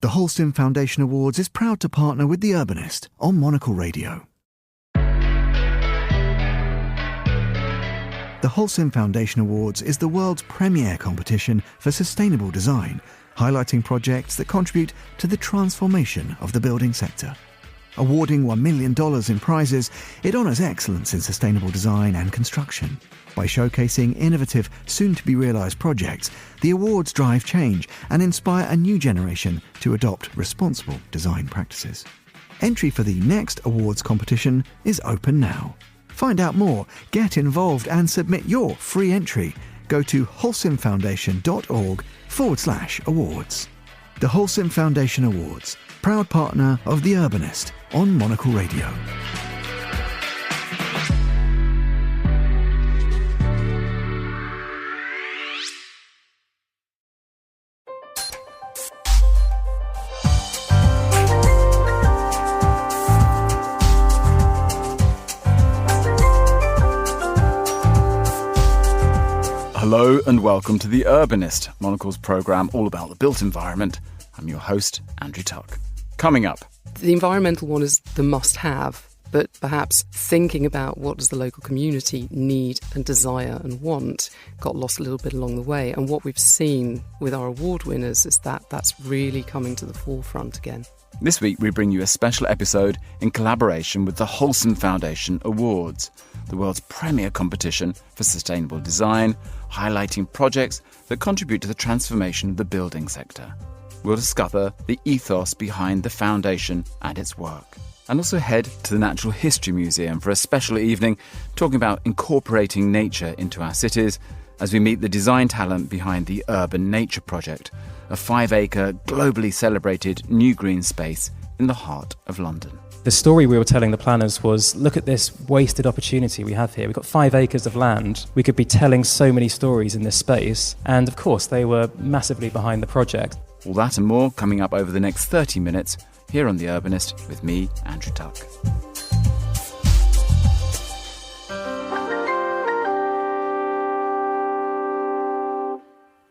The Holcim Foundation Awards is proud to partner with The Urbanist on Monocle Radio. The Holcim Foundation Awards is the world's premier competition for sustainable design, highlighting projects that contribute to the transformation of the building sector. Awarding $1 million in prizes, it honours excellence in sustainable design and construction. By showcasing innovative, soon-to-be-realised projects, the awards drive change and inspire a new generation to adopt responsible design practices. Entry for the next awards competition is open now. Find out more, get involved and submit your free entry. Go to holcimfoundation.org/awards. The Holcim Foundation Awards, proud partner of The Urbanist on Monocle Radio. Hello and welcome to The Urbanist, Monocle's programme all about the built environment. I'm your host, Andrew Tuck. Coming up. The environmental one is the must-have, but perhaps thinking about what does the local community need and desire and want got lost a little bit along the way. And what we've seen with our award winners is that that's really coming to the forefront again. This week we bring you a special episode in collaboration with the Holcim Foundation Awards, the world's premier competition for sustainable design, highlighting projects that contribute to the transformation of the building sector. We'll discover the ethos behind the foundation and its work, and also head to the Natural History Museum for a special evening talking about incorporating nature into our cities as we meet the design talent behind the Urban Nature Project, a 5-acre, globally celebrated new green space in the heart of London. The story we were telling the planners was, look at this wasted opportunity we have here. We've got 5 acres of land. We could be telling so many stories in this space. And of course, they were massively behind the project. All that and more coming up over the next 30 minutes here on The Urbanist with me, Andrew Tuck.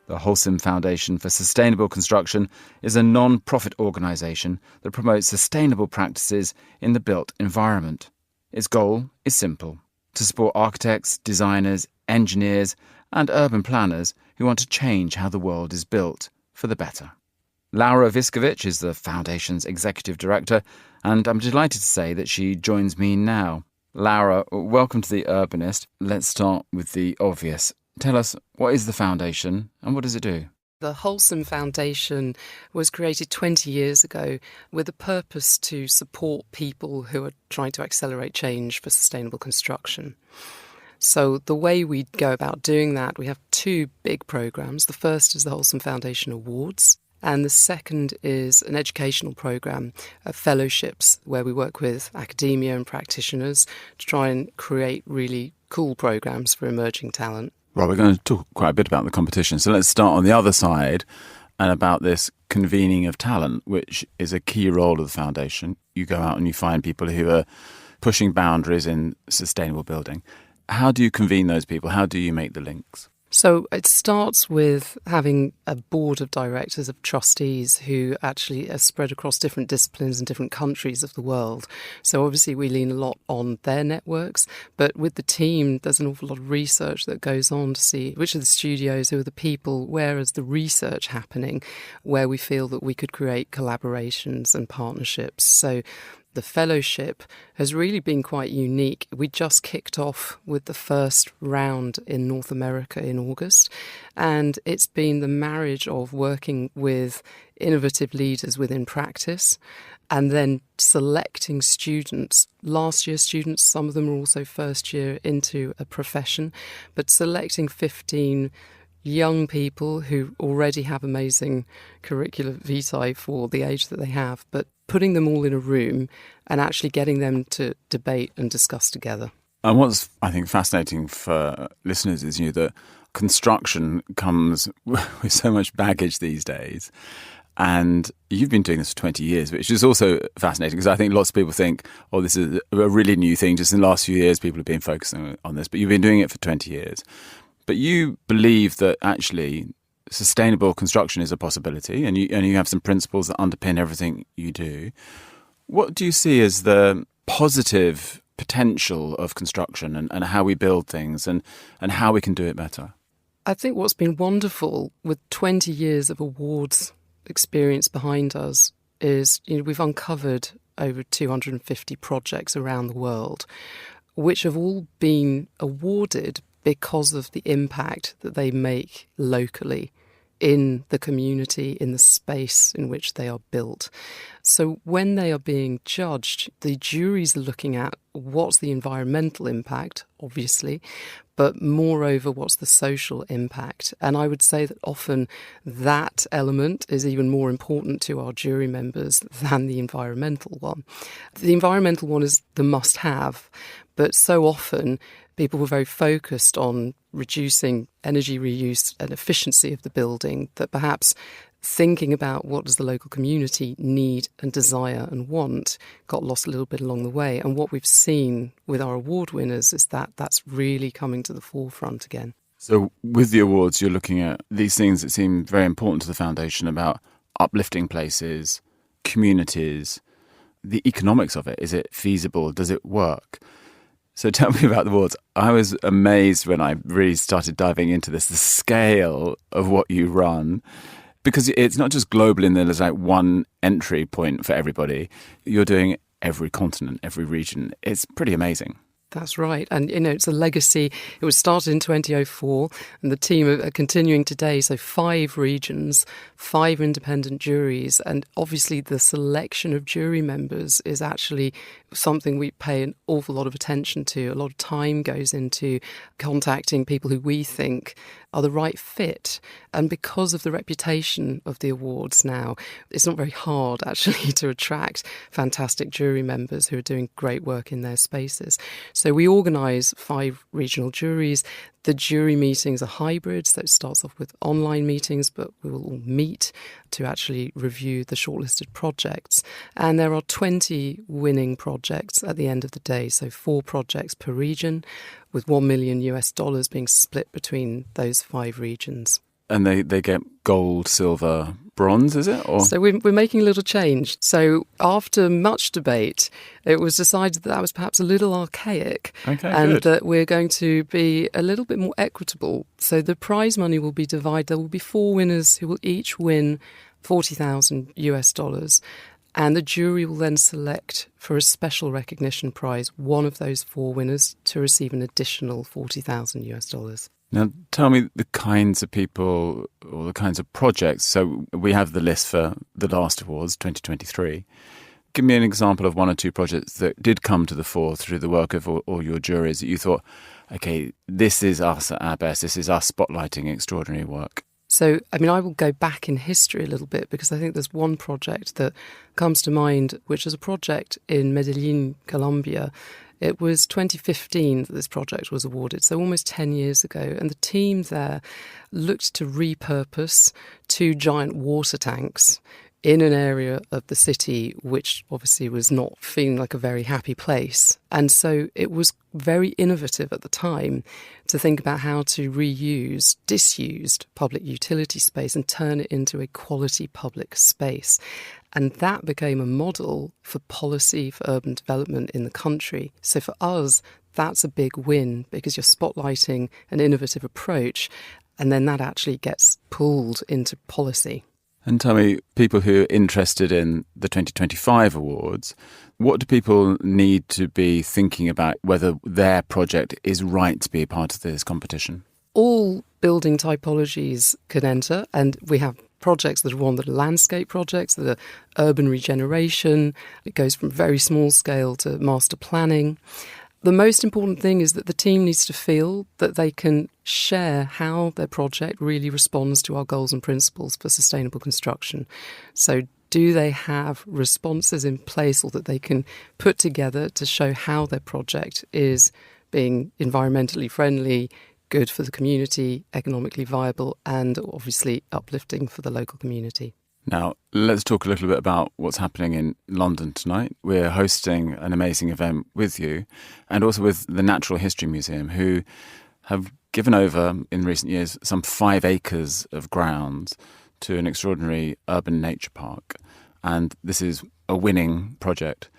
The Holcim Foundation for Sustainable Construction is a non-profit organisation that promotes sustainable practices in the built environment. Its goal is simple: to support architects, designers, engineers and urban planners who want to change how the world is built for the better. Laura Viscovich is the Foundation's Executive Director, and I'm delighted to say that she joins me now. Laura, welcome to The Urbanist. Let's start with the obvious. Tell us, what is the Foundation and what does it do? The Holcim Foundation was created 20 years ago with a purpose to support people who are trying to accelerate change for sustainable construction. So the way we go about doing that, we have 2 big programmes. The first is the Holcim Foundation Awards, and the second is an educational programme of fellowships where we work with academia and practitioners to try and create really cool programmes for emerging talent. Well, we're going to talk quite a bit about the competition. So let's start on the other side and about this convening of talent, which is a key role of the foundation. You go out and you find people who are pushing boundaries in sustainable building. How do you convene those people? How do you make the links? So it starts with having a board of directors, of trustees who actually are spread across different disciplines and different countries of the world. So obviously we lean a lot on their networks, but with the team there's an awful lot of research that goes on to see which are the studios, who are the people, where is the research happening, where we feel that we could create collaborations and partnerships. So the fellowship has really been quite unique. We just kicked off with the first round in North America in August, and it's been the marriage of working with innovative leaders within practice and then selecting students, last year students, some of them are also first year into a profession, but selecting 15 young people who already have amazing curricula vitae for the age that they have, but putting them all in a room and actually getting them to debate and discuss together. And what's, I think, fascinating for listeners is that construction comes with so much baggage these days. And you've been doing this for 20 years, which is also fascinating because I think lots of people think, oh, this is a really new thing. Just in the last few years, people have been focusing on this, but you've been doing it for 20 years. But you believe that actually sustainable construction is a possibility, and you have some principles that underpin everything you do. What do you see as the positive potential of construction and how we build things and how we can do it better? I think what's been wonderful with 20 years of awards experience behind us is, we've uncovered over 250 projects around the world, which have all been awarded because of the impact that they make locally in the community, in the space in which they are built. So when they are being judged, the juries are looking at what's the environmental impact, obviously, but moreover, what's the social impact? And I would say that often that element is even more important to our jury members than the environmental one. The environmental one is the must-have, but so often people were very focused on reducing energy reuse and efficiency of the building that perhaps thinking about what does the local community need and desire and want got lost a little bit along the way. And what we've seen with our award winners is that that's really coming to the forefront again. So with the awards, you're looking at these things that seem very important to the foundation about uplifting places, communities, the economics of it. Is it feasible? Does it work? So tell me about the awards. I was amazed when I really started diving into this, the scale of what you run, because it's not just global in there's like one entry point for everybody. You're doing every continent, every region. It's pretty amazing. That's right. And, it's a legacy. It was started in 2004 and the team are continuing today. So 5 regions, 5 independent juries. And obviously the selection of jury members is actually something we pay an awful lot of attention to. A lot of time goes into contacting people who we think are the right fit. And because of the reputation of the awards now, it's not very hard actually to attract fantastic jury members who are doing great work in their spaces. So we organise 5 regional juries. The jury meetings are hybrid, so it starts off with online meetings, but we will all meet to actually review the shortlisted projects. And there are 20 winning projects at the end of the day, so 4 projects per region, with $1 million being split between those 5 regions. And they get gold, silver, bronze, is it? Or? So we're making a little change. So after much debate, it was decided that was perhaps a little archaic, and that we're going to be a little bit more equitable. So the prize money will be divided. There will be 4 winners who will each win $40,000, and the jury will then select for a special recognition prize one of those 4 winners to receive an additional $40,000. Now, tell me the kinds of people or the kinds of projects. So we have the list for the last awards, 2023. Give me an example of 1 or 2 projects that did come to the fore through the work of all your juries that you thought, okay, this is us at our best, this is us spotlighting extraordinary work. So, I will go back in history a little bit because I think there's one project that comes to mind, which is a project in Medellin, Colombia. It was 2015 that this project was awarded, so almost 10 years ago. And the team there looked to repurpose 2 giant water tanks in an area of the city which obviously was not feeling like a very happy place. And so it was very innovative at the time to think about how to reuse disused public utility space and turn it into a quality public space. And that became a model for policy for urban development in the country. So for us, that's a big win because you're spotlighting an innovative approach and then that actually gets pulled into policy. And tell me, people who are interested in the 2025 awards, what do people need to be thinking about whether their project is right to be a part of this competition? All building typologies can enter, and we have projects that are that are landscape projects, that are urban regeneration. It goes from very small scale to master planning. The most important thing is that the team needs to feel that they can share how their project really responds to our goals and principles for sustainable construction. So do they have responses in place or that they can put together to show how their project is being environmentally friendly, good for the community, economically viable, and obviously uplifting for the local community? Now, let's talk a little bit about what's happening in London tonight. We're hosting an amazing event with you and also with the Natural History Museum, who have given over, in recent years, some 5 acres of grounds to an extraordinary urban nature park. And this is a winning project.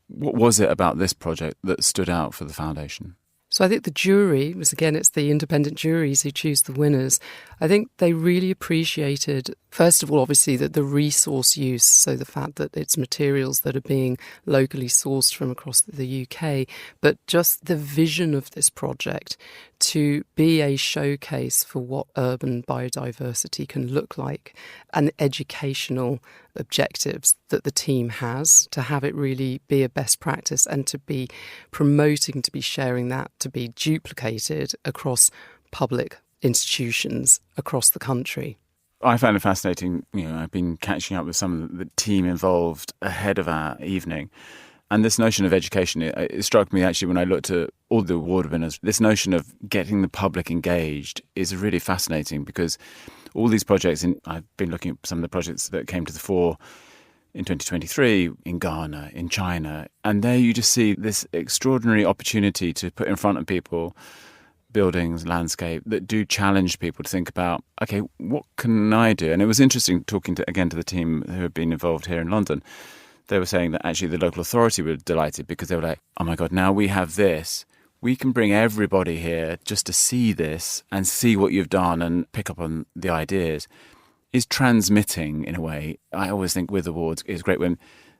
What was it about this project that stood out for the foundation? So I think the jury was, again, it's the independent juries who choose the winners. I think they really appreciated, first of all, obviously, that the resource use, so the fact that it's materials that are being locally sourced from across the UK, but just the vision of this project to be a showcase for what urban biodiversity can look like, and educational objectives that the team has, to have it really be a best practice and to be promoting, to be sharing that, to be duplicated across public institutions across the country. I found it fascinating. I've been catching up with some of the team involved ahead of our evening. And this notion of education, it struck me actually when I looked at all the award winners. This notion of getting the public engaged is really fascinating, because all these projects, and I've been looking at some of the projects that came to the fore in 2023 in Ghana, in China, and there you just see this extraordinary opportunity to put in front of people buildings, landscape that do challenge people to think about, okay, what can I do? And it was interesting talking to the team who have been involved here in London. They were saying that actually the local authority were delighted, because they were like, oh my God, now we have this. We can bring everybody here just to see this and see what you've done and pick up on the ideas. Is transmitting in a way. I always think with awards, it's great when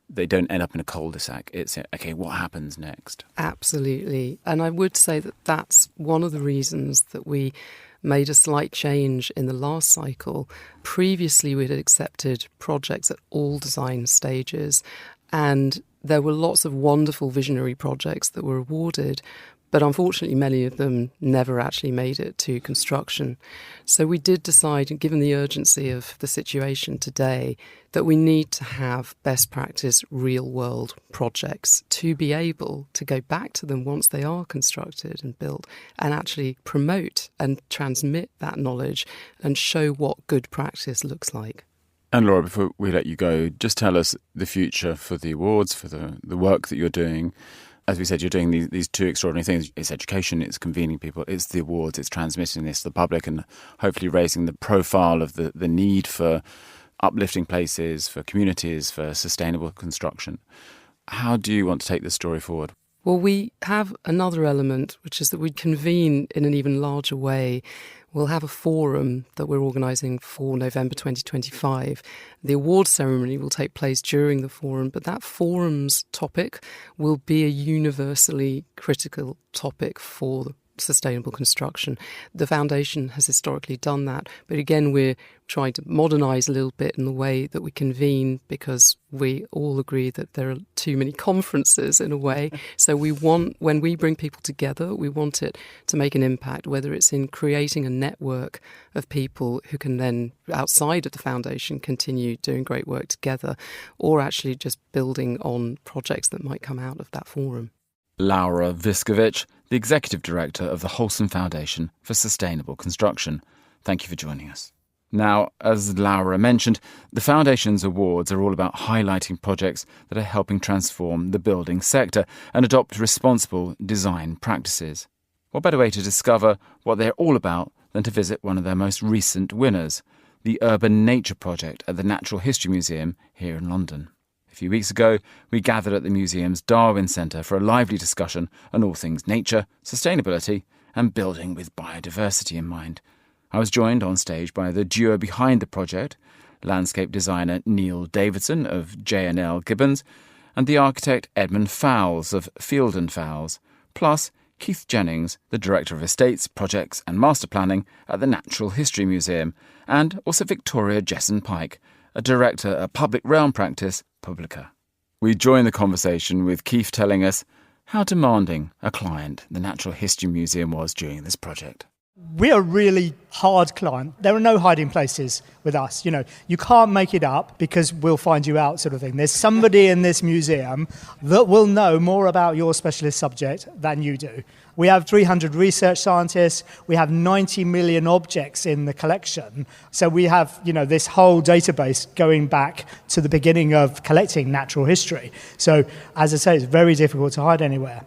they don't end up in a cul-de-sac. It's, okay, what happens next? Absolutely. And I would say that that's one of the reasons that we made a slight change in the last cycle. Previously, we'd accepted projects at all design stages, and there were lots of wonderful visionary projects that were awarded, but unfortunately many of them never actually made it to construction. So we did decide, given the urgency of the situation today, that we need to have best practice real-world projects to be able to go back to them once they are constructed and built, and actually promote and transmit that knowledge and show what good practice looks like. And Laura, before we let you go, just tell us the future for the awards, for the work that you're doing. As we said, you're doing these two extraordinary things. It's education, it's convening people, it's the awards, it's transmitting this to the public and hopefully raising the profile of the need for uplifting places, for communities, for sustainable construction. How do you want to take this story forward? Well, we have another element, which is that we convene in an even larger way. We'll have a forum that we're organising for November 2025. The award ceremony will take place during the forum, but that forum's topic will be a universally critical topic for sustainable construction. The foundation has historically done that, but again, we're trying to modernise a little bit in the way that we convene, because we all agree that there are too many conferences in a way. So we want, when we bring people together, we want it to make an impact, whether it's in creating a network of people who can then, outside of the foundation, continue doing great work together, or actually just building on projects that might come out of that forum. Laura Viscovich, the Executive Director of the Holcim Foundation for Sustainable Construction. Thank you for joining us. Now, as Laura mentioned, the Foundation's awards are all about highlighting projects that are helping transform the building sector and adopt responsible design practices. What better way to discover what they're all about than to visit one of their most recent winners, the Urban Nature Project at the Natural History Museum here in London. A few weeks ago, we gathered at the museum's Darwin Centre for a lively discussion on all things nature, sustainability and building with biodiversity in mind. I was joined on stage by the duo behind the project, landscape designer Neil Davidson of J&L Gibbons and the architect Edmund Fowles of Field & Fowles, plus Keith Jennings, the Director of Estates, Projects and Master Planning at the Natural History Museum, and also Victoria Jesson-Pike, a Director at Public Realm Practice, Publica. We join the conversation with Keith telling us how demanding a client the Natural History Museum was during this project. We are a really hard client. There are no hiding places with us. You know, you can't make it up because we'll find you out sort of thing. There's somebody in this museum that will know more about your specialist subject than you do. We have 300 research scientists. We have 90 million objects in the collection. So we have, this whole database going back to the beginning of collecting natural history. So, as I say, it's very difficult to hide anywhere.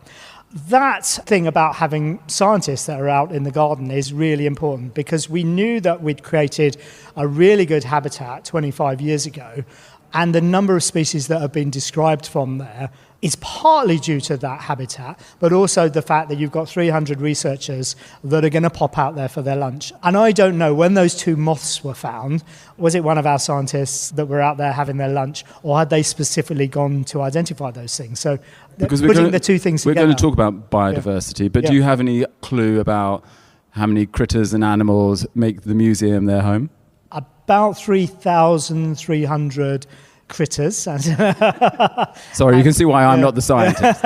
That thing about having scientists that are out in the garden is really important, because we knew that we'd created a really good habitat 25 years ago, and the number of species that have been described from there is partly due to that habitat, but also the fact that you've got 300 researchers that are going to pop out there for their lunch. And I don't know, when those 2 moths were found, was it one of our scientists that were out there having their lunch, or had they specifically gone to identify those things? So because putting the 2 things together. We're going to talk about biodiversity, but do you have any clue about how many critters and animals make the museum their home? About 3,300 critters. Sorry, you can see why I'm not the scientist.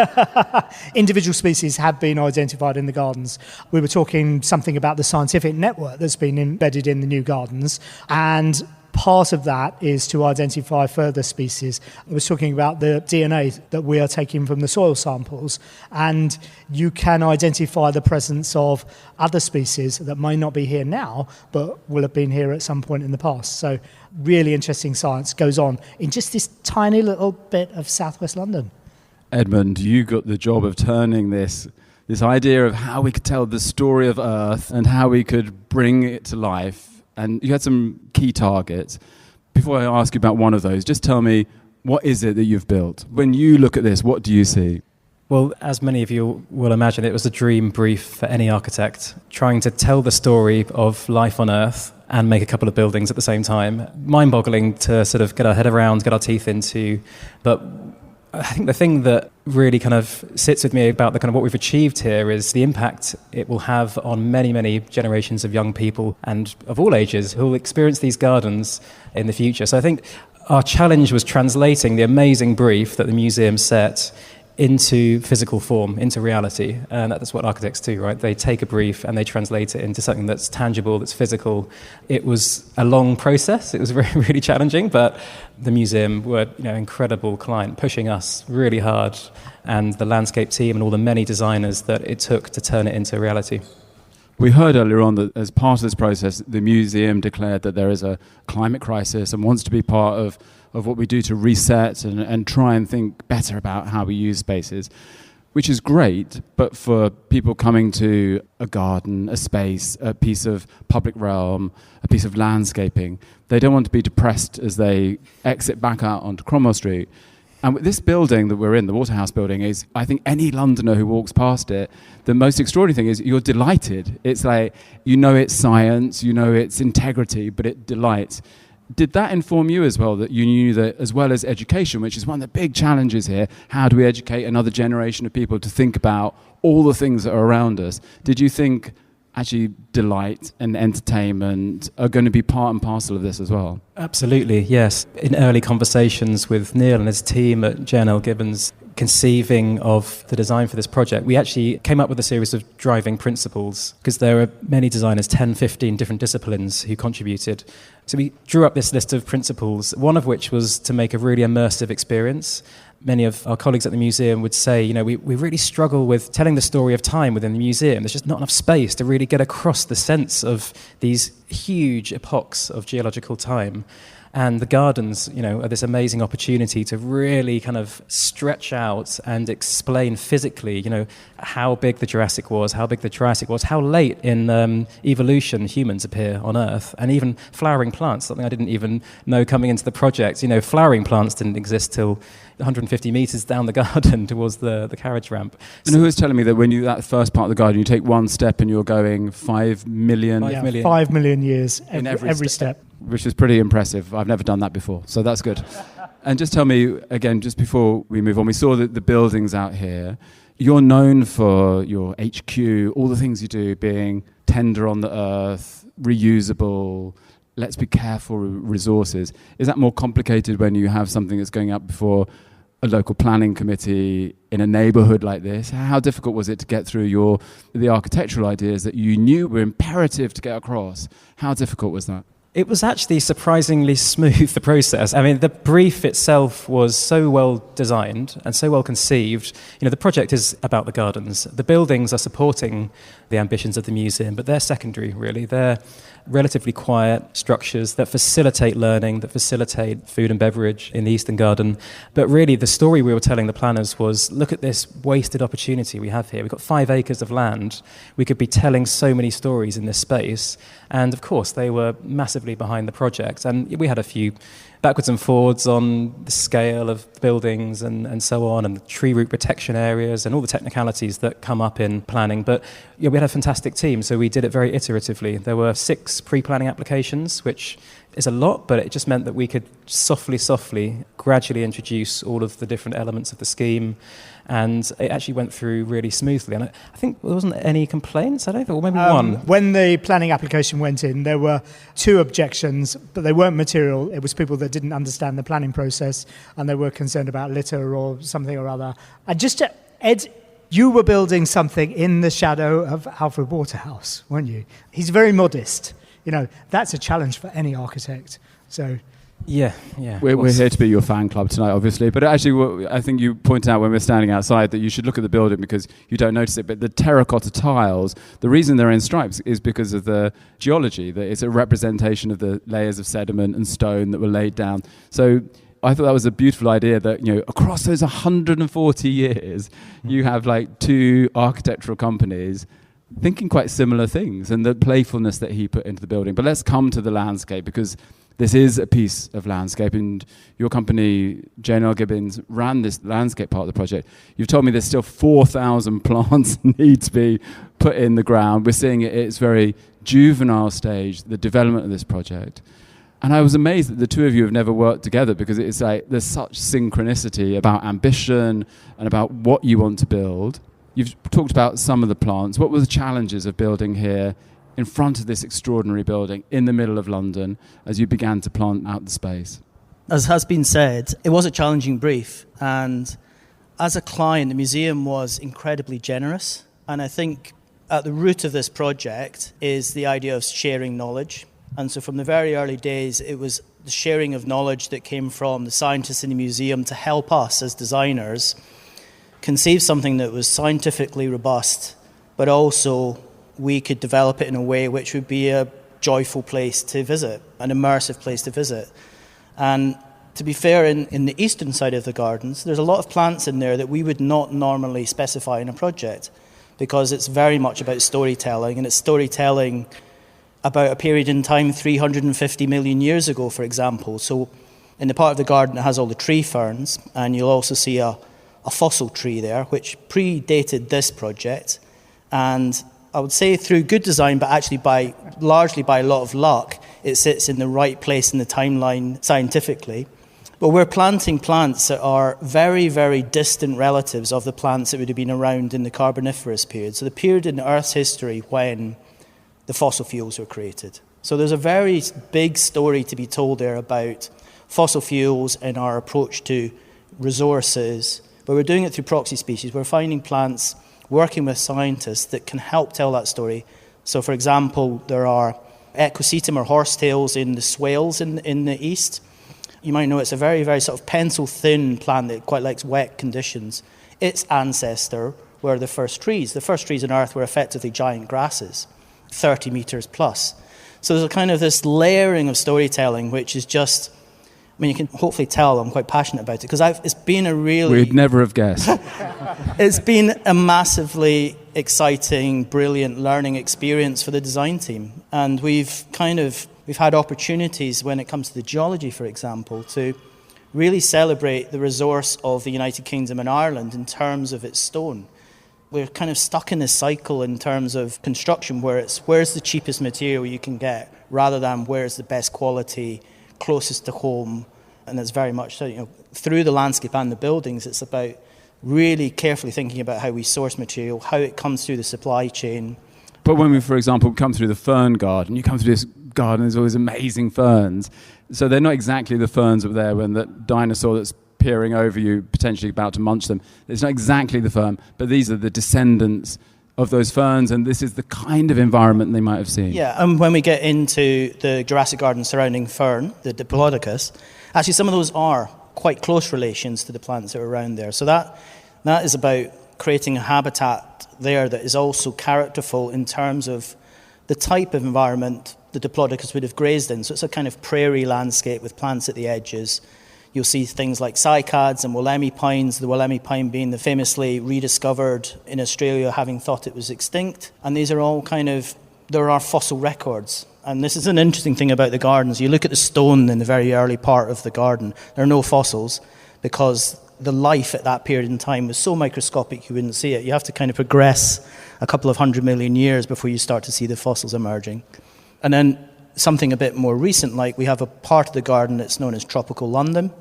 Individual species have been identified in the gardens. We were talking something about the scientific network that's been embedded in the new gardens, and part of that is to identify further species. I was talking about the DNA that we are taking from the soil samples, and you can identify the presence of other species that may not be here now, but will have been here at some point in the past. So really interesting science goes on in just this tiny little bit of southwest London. Edmund, you got the job of turning this idea of how we could tell the story of Earth and how we could bring it to life. And you had some key targets. Before I ask you about one of those, just tell me, what is it that you've built? When you look at this, what do you see? Well, as many of you will imagine, it was a dream brief for any architect, trying to tell the story of life on Earth and make a couple of buildings at the same time. Mind-boggling to sort of get our head around, get our teeth into. But I think the thing that really kind of sits with me about the kind of what we've achieved here is the impact it will have on many, many generations of young people and of all ages who will experience these gardens in the future. So I think our challenge was translating the amazing brief that the museum set into physical form, into reality. And that's what architects do, right? They take a brief and they translate it into something that's tangible, that's physical. It was a long process. It was really challenging, but the museum were, incredible client, pushing us really hard, and the landscape team and all the many designers that it took to turn it into reality. We heard earlier on that as part of this process, the museum declared that there is a climate crisis and wants to be part of what we do to reset and try and think better about how we use spaces, which is great. But for people coming to a garden, a space, a piece of public realm, a piece of landscaping, they don't want to be depressed as they exit back out onto Cromwell Street. And this building that we're in, the Waterhouse building, is, I think any Londoner who walks past it, the most extraordinary thing is you're delighted. It's like, it's science, it's integrity, but it delights. Did that inform you as well, that you knew that as well as education, which is one of the big challenges here, how do we educate another generation of people to think about all the things that are around us? Did you think actually delight and entertainment are going to be part and parcel of this as well? Absolutely, yes. In early conversations with Neil and his team at J&L Gibbons, conceiving of the design for this project, we actually came up with a series of driving principles, because there are many designers, 10, 15 different disciplines who contributed. So we drew up this list of principles, one of which was to make a really immersive experience. Many of our colleagues at the museum would say, we really struggle with telling the story of time within the museum. There's just not enough space to really get across the sense of these huge epochs of geological time. And the gardens, are this amazing opportunity to really kind of stretch out and explain physically, how big the Jurassic was, how big the Triassic was, how late in evolution humans appear on Earth, and even flowering plants, something I didn't even know coming into the project. Flowering plants didn't exist till 150 metres down the garden towards the carriage ramp. And who was telling me that when that first part of the garden, you take one step and you're going 5 million... 5 million years in every step. Which is pretty impressive. I've never done that before, so that's good. And just tell me, again, just before we move on, we saw the buildings out here. You're known for your HQ, all the things you do being tender on the earth, reusable, let's be careful with resources. Is that more complicated when you have something that's going up before a local planning committee in a neighbourhood like this? How difficult was it to get through the architectural ideas that you knew were imperative to get across? How difficult was that? It was actually surprisingly smooth, the process. I mean, the brief itself was so well designed and so well conceived. The project is about the gardens. The buildings are supporting the ambitions of the museum, but they're secondary, really. They're relatively quiet structures that facilitate learning, that facilitate food and beverage in the Eastern Garden. But really the story we were telling the planners was, look at this wasted opportunity we have here. We've got 5 acres of land. We could be telling so many stories in this space. And of course, they were massively behind the project. And we had a few backwards and forwards on the scale of buildings and so on, and the tree root protection areas and all the technicalities that come up in planning. But we had a fantastic team, so we did it very iteratively. There were 6 pre-planning applications, which is a lot, but it just meant that we could softly, gradually introduce all of the different elements of the scheme, and it actually went through really smoothly. And I think there wasn't any complaints, I don't think, or maybe one. When the planning application went in, there were 2 objections, but they weren't material. It was people that didn't understand the planning process, and they were concerned about litter or something or other. And just, Ed, you were building something in the shadow of Alfred Waterhouse, weren't you? He's very modest. That's a challenge for any architect. So, yeah. We're here to be your fan club tonight, obviously. But actually, I think you pointed out when we're standing outside that you should look at the building because you don't notice it. But the terracotta tiles, the reason they're in stripes is because of the geology. That it's a representation of the layers of sediment and stone that were laid down. So I thought that was a beautiful idea that, across those 140 years, you have 2 architectural companies thinking quite similar things, and the playfulness that he put into the building. But let's come to the landscape, because this is a piece of landscape, and your company, J&L Gibbons, ran this landscape part of the project. You've told me there's still 4,000 plants need to be put in the ground. We're seeing it at its very juvenile stage, the development of this project. And I was amazed that the 2 of you have never worked together, because it's there's such synchronicity about ambition and about what you want to build. You've talked about some of the plants. What were the challenges of building here in front of this extraordinary building in the middle of London as you began to plant out the space? As has been said, it was a challenging brief. And as a client, the museum was incredibly generous. And I think at the root of this project is the idea of sharing knowledge. And so from the very early days, it was the sharing of knowledge that came from the scientists in the museum to help us as designers conceive something that was scientifically robust, but also we could develop it in a way which would be a joyful place to visit, an immersive place to visit. And to be fair, in the eastern side of the gardens, there's a lot of plants in there that we would not normally specify in a project, because it's very much about storytelling, and it's storytelling about a period in time 350 million years ago, for example. So in the part of the garden that has all the tree ferns, and you'll also see a fossil tree there, which predated this project. And I would say through good design, but actually largely by a lot of luck, it sits in the right place in the timeline scientifically. But we're planting plants that are very, very distant relatives of the plants that would have been around in the Carboniferous period. So the period in Earth's history when the fossil fuels were created. So there's a very big story to be told there about fossil fuels and our approach to resources. But we're doing it through proxy species. We're finding plants, working with scientists that can help tell that story. So, for example, there are equisetum or horsetails in the swales in the east. You might know it's a very, very sort of pencil-thin plant that quite likes wet conditions. Its ancestor were the first trees. The first trees on Earth were effectively giant grasses, 30 metres plus. So there's a kind of this layering of storytelling, which is just... you can hopefully tell I'm quite passionate about it, because it's been a really... We'd never have guessed. It's been a massively exciting, brilliant learning experience for the design team. And we've had opportunities when it comes to the geology, for example, to really celebrate the resource of the United Kingdom and Ireland in terms of its stone. We're kind of stuck in this cycle in terms of construction where it's where's the cheapest material you can get rather than where's the best quality, closest to home. And it's very much so, through the landscape and the buildings, it's about really carefully thinking about how we source material, how it comes through the supply chain. But when we, for example, come through the fern garden, you come through this garden, there's all these amazing ferns. So they're not exactly the ferns that were there when the dinosaur that's peering over you, potentially about to munch them. It's not exactly the fern, but these are the descendants of those ferns, and this is the kind of environment they might have seen. Yeah, and when we get into the Jurassic Garden surrounding fern, the Diplodocus, actually some of those are quite close relations to the plants that are around there. So that is about creating a habitat there that is also characterful in terms of the type of environment the Diplodocus would have grazed in. So it's a kind of prairie landscape with plants at the edges. You'll see things like cycads and Wollemi pines, the Wollemi pine being the famously rediscovered in Australia, having thought it was extinct. And these are all there are fossil records. And this is an interesting thing about the gardens. You look at the stone in the very early part of the garden, there are no fossils because the life at that period in time was so microscopic you wouldn't see it. You have to kind of progress a couple of 100 million years before you start to see the fossils emerging. And then something a bit more recent, like we have a part of the garden that's known as Tropical London.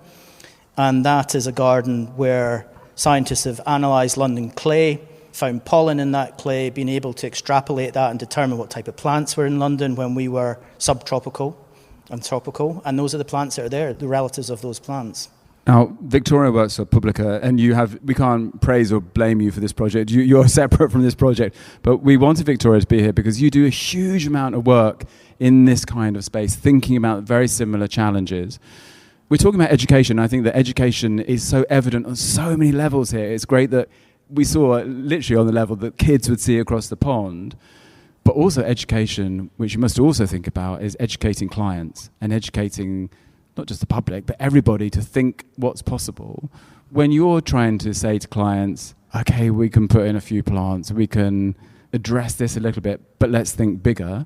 And that is a garden where scientists have analysed London clay, found pollen in that clay, been able to extrapolate that and determine what type of plants were in London when we were subtropical and tropical. And those are the plants that are there, the relatives of those plants. Now, Victoria works for Publica, and we can't praise or blame you for this project. You're separate from this project. But we wanted Victoria to be here because you do a huge amount of work in this kind of space, thinking about very similar challenges. We're talking about education. I think that education is so evident on so many levels here. It's great that we saw literally on the level that kids would see across the pond, but also education, which you must also think about, is educating clients and educating not just the public, but everybody to think what's possible. When you're trying to say to clients, okay, we can put in a few plants, we can address this a little bit, but let's think bigger.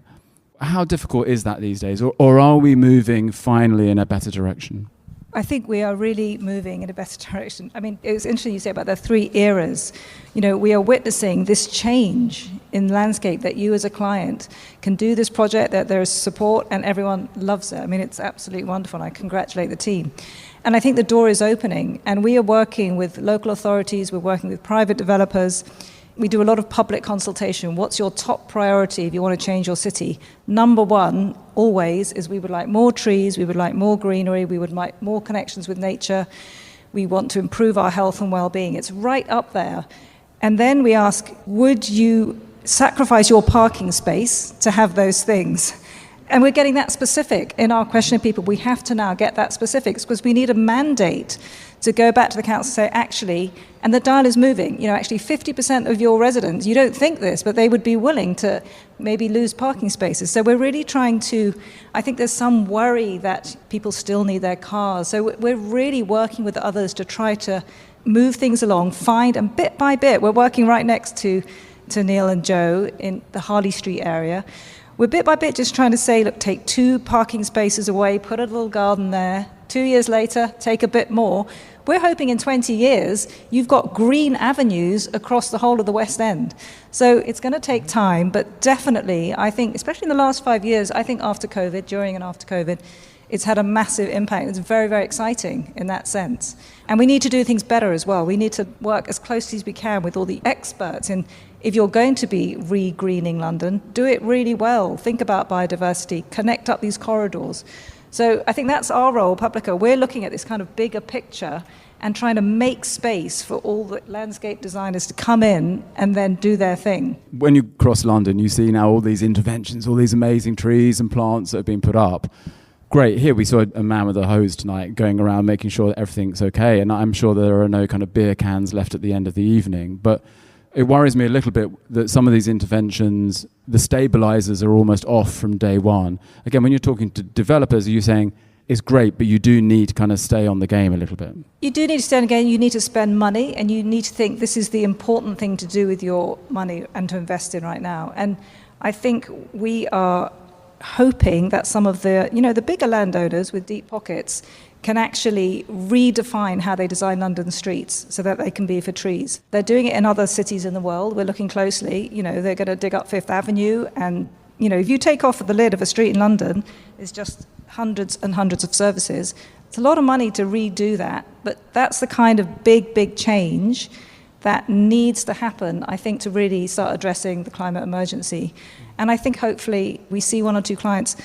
How difficult is that these days? Or are we moving finally in a better direction? I think we are really moving in a better direction. I mean, it was interesting you say about the three eras. You know, we are witnessing this change in landscape that you as a client can do this project, that there is support and everyone loves it. I mean, it's absolutely wonderful. I congratulate the team. And I think the door is opening, and we are working with local authorities, we're working with private developers. We do a lot of public consultation. What's your top priority if you want to change your city? Number one, always, is we would like more trees, we would like more greenery, we would like more connections with nature. We want to improve our health and well-being. It's right up there. And then we ask, would you sacrifice your parking space to have those things? And we're getting that specific in our question of people. We have to now get that specifics because we need a mandate to go back to the council and say, actually, and the dial is moving, you know, actually 50% of your residents, you don't think this, but they would be willing to maybe lose parking spaces. So we're really trying to, I think there's some worry that people still need their cars. So we're really working with others to try to move things along, and bit by bit, we're working right next to Neil and Joe in the Harley Street area. We're bit by bit just trying to say, look, take 2 parking spaces away, put a little garden there. 2 years later, take a bit more. We're hoping in 20 years, you've got green avenues across the whole of the West End. So it's going to take time, but definitely, I think, especially in the last 5 years, I think after COVID, during and after COVID, it's had a massive impact. It's very, very exciting in that sense. And we need to do things better as well. We need to work as closely as we can with all the experts. And if you're going to be re-greening London, do it really well. Think about biodiversity, connect up these corridors. So I think that's our role, Publica. We're looking at this kind of bigger picture and trying to make space for all the landscape designers to come in and then do their thing. When you cross London, you see now all these interventions, all these amazing trees and plants that have been put up. Great. Here we saw a man with a hose tonight going around making sure that everything's okay. And I'm sure there are no kind of beer cans left at the end of the evening. But it worries me a little bit that some of these interventions, the stabilizers are almost off from day one. Again, when you're talking to developers, are you saying it's great, but you do need to kind of stay on the game a little bit? You do need to stay on the game. You need to spend money, and you need to think this is the important thing to do with your money and to invest in right now. And I think we are hoping that some of the, the bigger landowners with deep pockets can actually redefine how they design London streets so that they can be for trees. They're doing it in other cities in the world. We're looking closely. They're going to dig up Fifth Avenue, and if you take off the lid of a street in London, it's just hundreds and hundreds of services. It's a lot of money to redo that, but that's the kind of big change that needs to happen, I think, to really start addressing the climate emergency. And I think hopefully we see 1 or 2 clients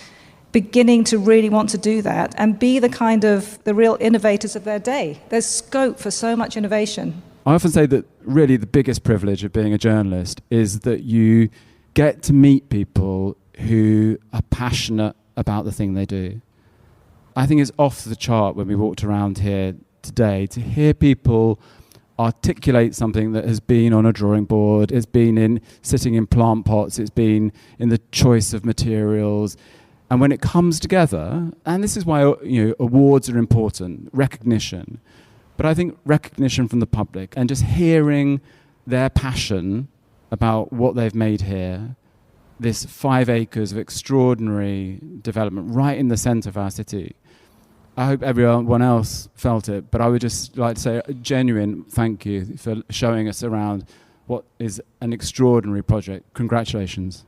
beginning to really want to do that and be the real innovators of their day. There's scope for so much innovation. I often say that really the biggest privilege of being a journalist is that you get to meet people who are passionate about the thing they do. I think it's off the chart when we walked around here today to hear people articulate something that has been on a drawing board, it's been sitting in plant pots, it's been in the choice of materials, And when it comes together, and this is why awards are important, recognition, but I think recognition from the public and just hearing their passion about what they've made here, this 5 acres of extraordinary development right in the centre of our city. I hope everyone else felt it, but I would just like to say a genuine thank you for showing us around what is an extraordinary project. Congratulations.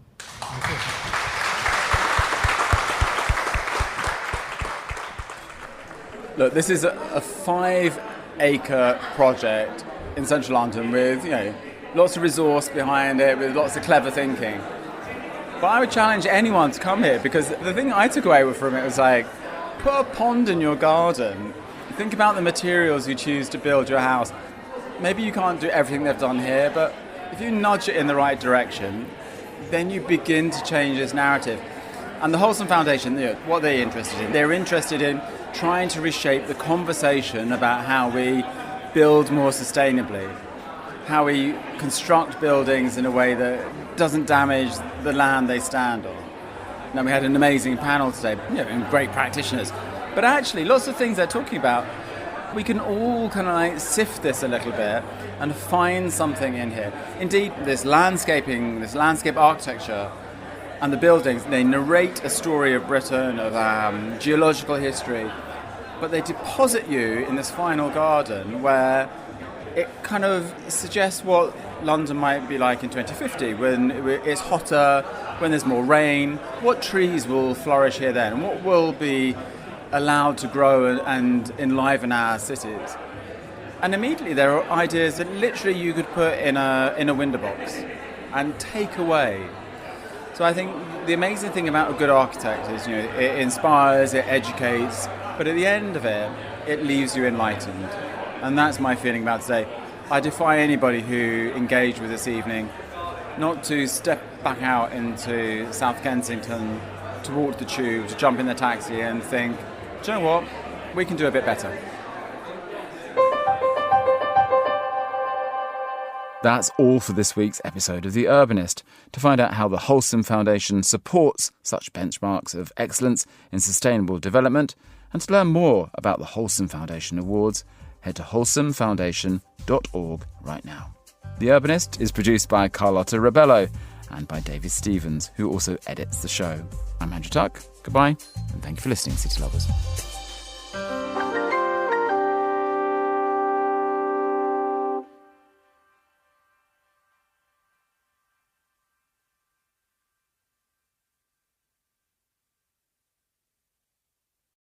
Look, this is a 5-acre project in central London with, lots of resource behind it, with lots of clever thinking. But I would challenge anyone to come here, because the thing I took away from it was put a pond in your garden. Think about the materials you choose to build your house. Maybe you can't do everything they've done here, but if you nudge it in the right direction, then you begin to change this narrative. And the Holcim Foundation, what they're interested in? They're interested in trying to reshape the conversation about how we build more sustainably, how we construct buildings in a way that doesn't damage the land they stand on. Now, we had an amazing panel today, and great practitioners. But actually, lots of things they're talking about, we can all kind of sift this a little bit and find something in here. Indeed, this landscape architecture and the buildings, they narrate a story of Britain, of geological history, but they deposit you in this final garden where it kind of suggests what London might be like in 2050, when it's hotter, when there's more rain. What trees will flourish here then? What will be allowed to grow and enliven our cities? And immediately there are ideas that literally you could put in a window box and take away. So I think the amazing thing about a good architect is, it inspires, it educates, but at the end of it, it leaves you enlightened. And that's my feeling about today. I defy anybody who engaged with this evening not to step back out into South Kensington, toward the tube, to jump in the taxi and think, do you know what, we can do a bit better. That's all for this week's episode of The Urbanist. To find out how the Holcim Foundation supports such benchmarks of excellence in sustainable development, and to learn more about the Holcim Foundation Awards, head to holcimfoundation.org right now. The Urbanist is produced by Carlotta Rebello and by David Stevens, who also edits the show. I'm Andrew Tuck. Goodbye, and thank you for listening, City Lovers.